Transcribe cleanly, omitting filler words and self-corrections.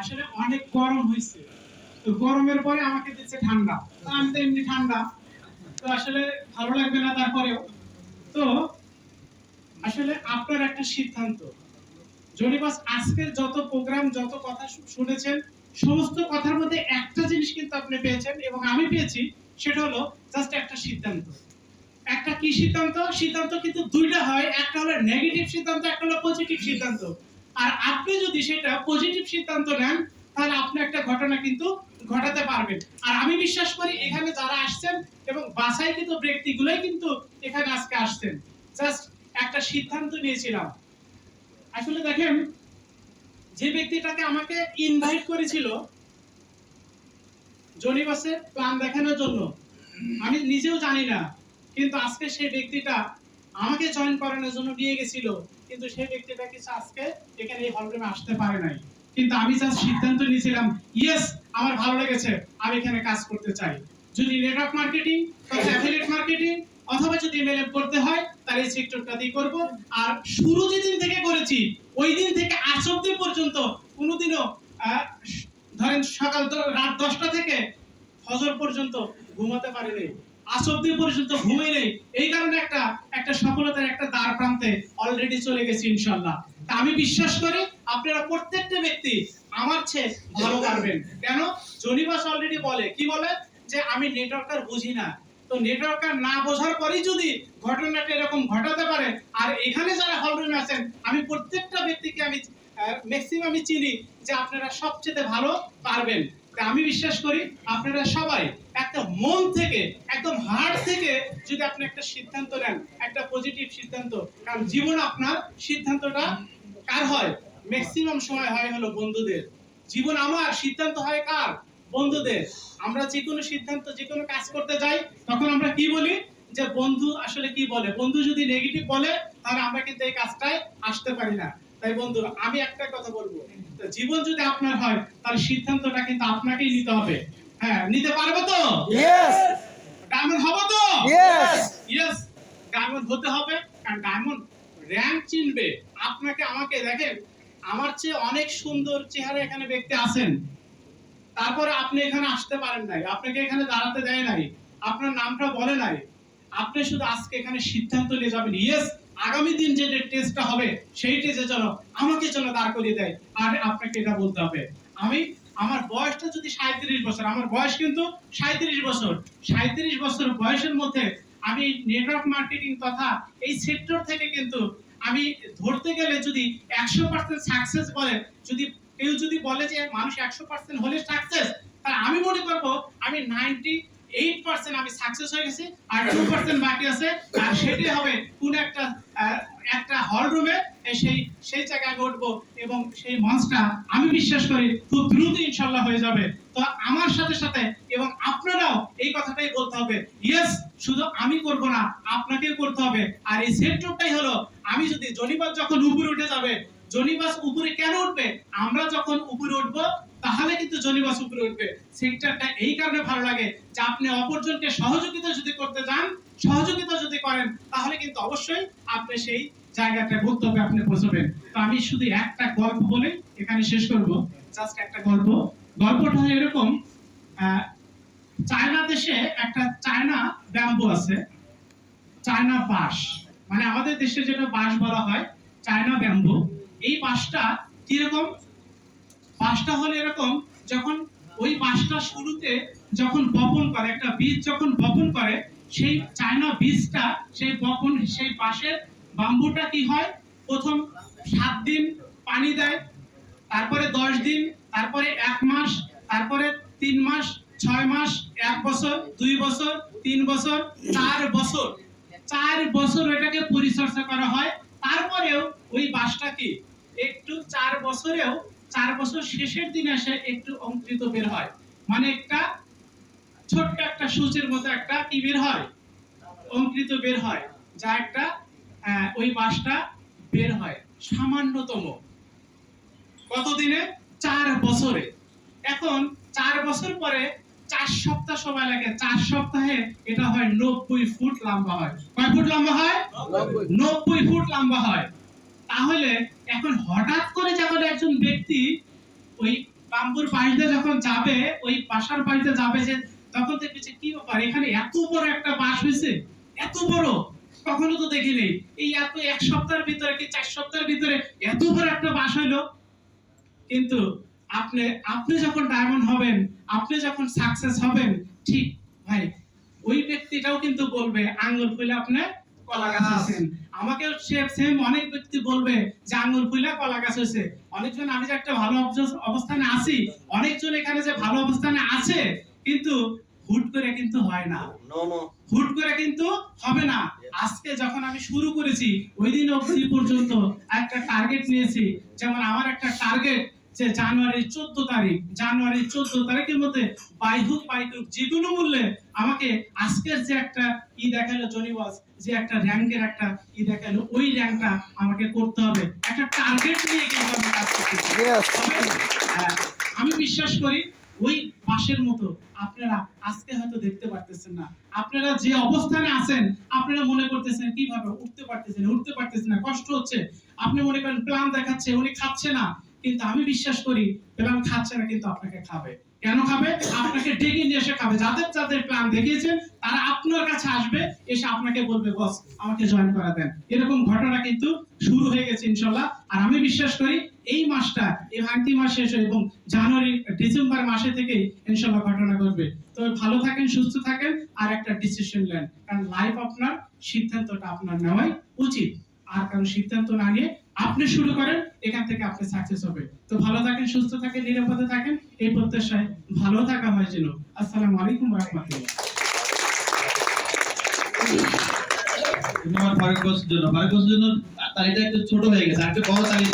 আসলে অনেক গরম হয়েছে, তো গরমের পরে আমাকে দিচ্ছে ঠান্ডা, তো আমি তো এমনি ঠান্ডা, তো আসলে ভালো লাগবে না তারপরেও। তো আসলে আপনার একটা সিদ্ধান্ত, জনিবাস আজকের যত প্রোগ্রাম যত কথা শুনেছেন, সমস্ত কথার মধ্যে একটা জিনিস কিন্তু আপনি পেয়েছেন এবং আমি পেয়েছি, সেটা হলো জাস্ট একটা সিদ্ধান্ত। একটা কি সিদ্ধান্ত? সিদ্ধান্ত কিন্তু দুইটা হয়, একটা হলো নেগেটিভ সিদ্ধান্ত, একটা হলো পজিটিভ সিদ্ধান্ত। আর আপনি যদি সেটা পজিটিভ সিদ্ধান্ত নেন, তাহলে আপনি একটা ঘটনা কিন্তু ঘটাতে পারবেন। আর আমি বিশ্বাস করি এখানে যারা আসছেন এবং বাছাইকৃত ব্যক্তিগুলোই কিন্তু এখানে আজকে আসছেন, জাস্ট একটা সিদ্ধান্ত নিয়েছিলাম। আসলে দেখেন, যে ব্যক্তিটাকে আমাকে ইনভাইট করেছিল জনিবাসের প্ল্যান দেখানোর জন্য, আমি নিজেও জানি না, কিন্তু আজকে সেই ব্যক্তিটা আমাকে জয়েন করানোর জন্য নিয়ে গেছিল, কিন্তু সেই ব্যক্তিটা কিছু আজকে এখানে এই হলরুমে আসতে পারে নাই। কিন্তু আমি জাস্ট সিদ্ধান্ত নিয়েছিলাম, ইয়েস আমার ভালো লেগেছে, আমি এখানে কাজ করতে চাই। যদি নেটওয়ার্ক মার্কেটিং অথবা অ্যাফিলিয়েট মার্কেটিং অথবা যদি এমএলএম করতে হয়, তাহলে এই সেক্টরটাতেই করব। আর শুরু যেদিন থেকে করেছি ওই দিন থেকে আজ অব্দি পর্যন্ত কোনোদিনও ধরেন সকাল রাত 10টা থেকে ফজর পর্যন্ত ঘুমাতে পারিনি, আজ অব্দি পর্যন্ত ঘুমিয়ে নেই। এই কারণে একটা সফলতার একটা দ্বার প্রান্তে অলরেডি চলে গেছি ইনশাআল্লাহ। তা আমি বিশ্বাস করি আপনারা প্রত্যেকটা ব্যক্তি আমার চেয়ে ভালো পারবেন। কেন? জনিবাস অলরেডি বলে, কি বলে, যে আমি নেটওয়ার্কার বুঝি না। তো নেটওয়ার্কার না বোঝার পরেই যদি ঘটনাটা এরকম ঘটাতে পারে, আর এখানে যারা হলরুমে আছেন আমি প্রত্যেকটা ব্যক্তিকে আমি ম্যাক্সিমামই চিনি যে আপনারা সবচেয়ে ভালো পারবেন। আমি বিশ্বাস করি আপনারা সবাই একটা মন থেকে একদম হার্ট থেকে যদি আপনি একটা সিদ্ধান্ত নেন, একটা পজিটিভ সিদ্ধান্ত, কারণ জীবন আপনার সিদ্ধান্তটা কার হয়? ম্যাক্সিমাম সময় হয় হলো বন্ধুদের। জীবন আমার সিদ্ধান্ত হয় কার? বন্ধুদের। আমরা যে কোনো সিদ্ধান্ত যে কোনো কাজ করতে যাই তখন আমরা কি বলি, যে বন্ধু আসলে কি বলে, বন্ধু যদি নেগেটিভ বলে তাহলে আমরা কিন্তু এই কাজটায় আসতে পারি না। তাই বন্ধু আমি একটা কথা বলবো, জীবন যদি আপনার হয় তাহলে সিদ্ধান্তটা কিন্তু আপনাকেই নিতে হবে। হ্যাঁ, নিতে পারবে তো? ইয়েস ডায়মন্ড হবে তো? ইয়েস ইয়েস, ডায়মন্ড হতে হবে। কারণ ডায়মন্ড র্যাঙ্ক চিনবে আপনাকে আমাকে। দেখেন, আমার চেয়ে অনেক সুন্দর চেহারা এখানে ব্যক্তি আছেন, তারপরে আপনি এখানে আসতে পারেন নাই, আপনাকে এখানে দাঁড়াতে দেয় নাই, আপনার নামটা বলে নাই। আপনি শুধু আজকে এখানে সিদ্ধান্ত নিয়ে যাবেন, ইয়েস আগামী দিন যে টেস্টটা হবে সেই টেস্টে যেন আমাকে যেন দাঁড় করিয়ে দেয়। আর আপনাকে এটা বলতে হবে, আমি আমার বয়সটা যদি 37 বছর, আমার বয়স কিন্তু 37 বছর, 37 বছর বয়সের মধ্যে আমি নেটওয়ার্ক মার্কেটিং তথা এই সেক্টর থেকে কিন্তু আমি ধরতে গেলে যদি 100% সাকসেস বলে, যদি কেউ যদি বলে যে মানুষ 100% হলে সাকসেস, তাহলে আমি মনে করব আমি 98% আমি সাকসেস হয়ে গেছি, আর 2% বাকি আছে। আর সেটাই হবে কোন একটা হল রুমে সেই জায়গায় উঠবো এবং সেই মঞ্চটা আমি বিশ্বাস করি খুব দ্রুত ইনশাআল্লাহ হয়ে যাবে। তো আমার সাথে সাথে এবং আপনারাও এই কথাটাই বলতে হবে, ইয়েস শুধু আমি করব না, আপনাকেও করতে হবে। আর এই সেক্টরটাই হলো, আমি যদি জনিবাস যখন উপরে উঠে যাবে, জনিবাস উপরে কেন উঠবে? আমরা যখন উপরে উঠবো তাহলে কিন্তু জনিবাস উপরে উঠবে। সেক্টরটা এই কারণে ভালো লাগে যে আপনি অপরজনকে সহযোগিতা যদি করতে যান, সহযোগিতা যদি করেন, তাহলে কিন্তু অবশ্যই আপনি সেই জায়গাটা গন্তব্যে আপনি পৌঁছবেন। তো আমি শুধু একটা গল্প বলে এখানে শেষ করব, জাস্ট একটা গল্প। গল্পটা হয় এরকম, চায়না দেশে একটা চায়না ব্যাম্বু আছে, চায়না বাঁশ, মানে আমাদের দেশে যেটা বাঁশ বলা হয় চায়না ব্যাম্বু। এই বাঁশটা কিরকম? বাঁশটা হলো এরকম, যখন ওই বাঁশটা শুরুতে যখন বপন করে, একটা বীজ যখন বপন করে, সেই চায়না বীজটা সেই বপন সেই বাঁশের বাম্বুটা কি হয়, প্রথম 7 দিন পানি দেয়, তারপরে 10 দিন, তারপরে 1 মাস, তারপরে 3 মাস, 6 মাস, 1 বছর, 2 বছর, 3 বছর, 4 বছর, 4 বছর এটাকে পরিচর্যা করা হয়। তারপরেও ওই বাঁশটা কি একটু 4 বছরেও 4 বছর শেষের দিনে এসে একটু অঙ্কুরিত বের হয়, মানে একটা ছোট্ট একটা সূচের মতো একটা কি বের হয়, অঙ্কুরিত বের হয়, যা একটা ওই বাঁশটা বের হয় সামান্যতম কতদিনে? 4 বছরে। এখন 4 বছর পরে 4 সপ্তাহ সময় লাগে, 4 সপ্তাহে এটা হয় 90 ফুট লম্বা হয়। কয় ফুট লম্বা হয়? 90 ফুট লম্বা হয়। তাহলে এখন হঠাৎ করে যখন একজন ব্যক্তি ওই বাম্বুর পাশ দিয়ে যখন যাবে, ওই বাসার পাশ দিয়ে যাবে, যে তখন দেখবে যে কি ব্যাপার, এখানে এত বড় একটা বাস হয়েছে, এত বড়, কখনো তো দেখিনি। এই এত এক সপ্তাহের ভিতরে কি 4 সপ্তাহের ভিতরে এত বড় একটা বাস হইলো। কিন্তু আপনি আপনি যখন ডায়মন্ড হবেন, আপনি যখন সাকসেস হবেন, ঠিক ভাই ওই ব্যক্তিটাও কিন্তু বলবে আঙ্গুল ফুলে আপনি কলা গাছ হয়েছেন। আমাকেও সেম অনেক ব্যক্তি বলবে যে আঙ্গুল ফুলে কলা গাছ হয়েছে। অনেকজন, আমি যে একটা ভালো অবস্থানে আছি, অনেকজন এখানে যে ভালো অবস্থানে আছে, কিন্তু হুট করে কিন্তু হয় না, হুট করে কিন্তু হবে না। আজকে যখন আমি শুরু করেছি, ওই দিন অবধি পর্যন্ত একটা টার্গেট নিয়েছি। যেমন আমার একটা টার্গেট যে জানুয়ারির 14 তারিখের মধ্যে বাই হুক বাই ক্রুক যে কোনো মূল্যে আমাকে আজকের যে একটা দেখালো জনিবাস, যে একটা র্যাঙ্কের একটা দেখালো, ওই র্যাঙ্কটা আমাকে করতে হবে। একটা টার্গেট নিয়ে কিন্তু আমি কাজ করতেছি। আমি বিশ্বাস করি ওই বাসের মতো আপনারা আজকে হয়তো দেখতে পারতেছেন না, আপনারা যে অবস্থানে আছেন, আপনারা মনে করতেছেন কিভাবে উঠতে পারতেছেন না, কষ্ট হচ্ছে। আপনি মনে করেন প্ল্যান দেখাচ্ছে, উনি খাচ্ছে না, কিন্তু আমি বিশ্বাস করি প্ল্যান খাচ্ছে না, কিন্তু আপনাকে খাবে। কেন খাবে? আপনাকে ডেকে নিয়ে এসে খাবে। যাদের প্ল্যান দেখিয়েছেন তারা আপনার কাছে আসবে, এসে আপনাকে বলবে বস আমাকে জয়েন করা দেন। এরকম ঘটনা কিন্তু শুরু হয়ে গেছে ইনশাআল্লাহ। আর আমি বিশ্বাস করি এই মাসটা, এই ভাঙতি মাস শেষ হয়ে এবং জানুয়ারি ডিসেম্বর মাসে থেকে ইনশাআল্লাহ ঘটনা ঘটবে। তো ভালো থাকেন, সুস্থ থাকেন, আর একটা ডিসিশন নেন, কারণ লাইফ আপনার, সিদ্ধান্তটা আপনার নেওয়াই উচিত। আর কারণ সিদ্ধান্ত না নিয়ে আপনি শুরু করেন, এখান থেকে আপনি সাকসেস হবে। তো ভালো থাকেন, সুস্থ থাকেন, নিরাপদে থাকেন, এই প্রত্যাশায় ভালো থাকা হয় যেন। আসসালামু আলাইকুম ওয়া রাহমাতুল্লাহ। ফারুক বসের জন্য তালিটা একটু ছোট হয়ে গেছে, আর একটু বড় তালি।